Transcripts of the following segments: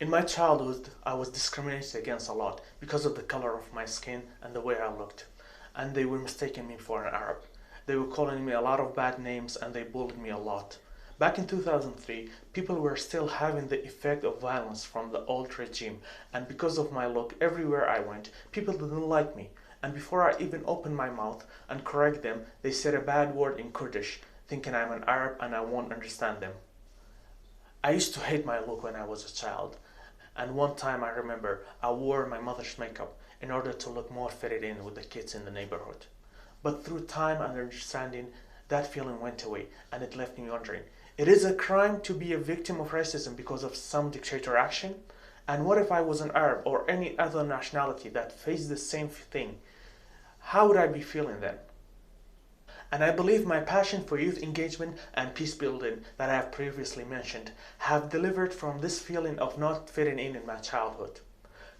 In my childhood, I was discriminated against a lot because of the color of my skin and the way I looked. And they were mistaking me for an Arab. They were calling me a lot of bad names and they bullied me a lot. Back in 2003, people were still having the effect of violence from the old regime, and because of my look, everywhere I went, people didn't like me. And before I even opened my mouth and correct them, they said a bad word in Kurdish, thinking I'm an Arab and I won't understand them. I used to hate my look when I was a child, and one time I remember I wore my mother's makeup in order to look more fitted in with the kids in the neighborhood. But through time and understanding, that feeling went away and it left me wondering, it is a crime to be a victim of racism because of some dictator action? And what if I was an Arab or any other nationality that faced the same thing? How would I be feeling then? And I believe my passion for youth engagement and peace building that I have previously mentioned have delivered from this feeling of not fitting in my childhood.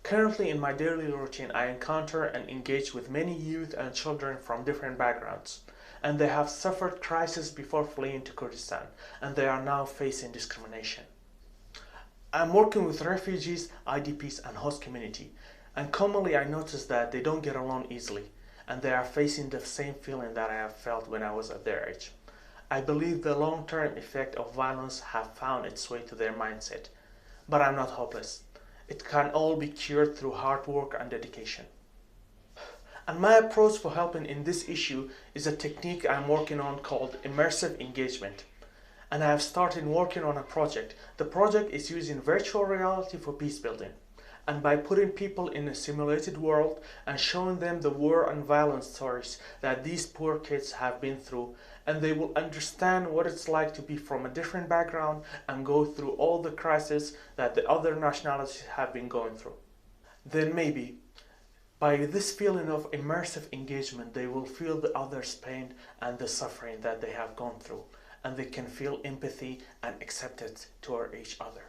Currently in my daily routine, I encounter and engage with many youth and children from different backgrounds, and they have suffered crisis before fleeing to Kurdistan, and they are now facing discrimination. I'm working with refugees, IDPs, and host community, and commonly I notice that they don't get along easily, and they are facing the same feeling that I have felt when I was at their age. I believe the long-term effect of violence have found its way to their mindset, but I'm not hopeless. It can all be cured through hard work and dedication. And my approach for helping in this issue is a technique I'm working on called immersive engagement. And I have started working on a project. The project is using virtual reality for peace building. And by putting people in a simulated world and showing them the war and violence stories that these poor kids have been through, and they will understand what it's like to be from a different background and go through all the crises that the other nationalities have been going through. Then maybe, by this feeling of immersive engagement, they will feel the other's pain and the suffering that they have gone through, and they can feel empathy and acceptance toward each other.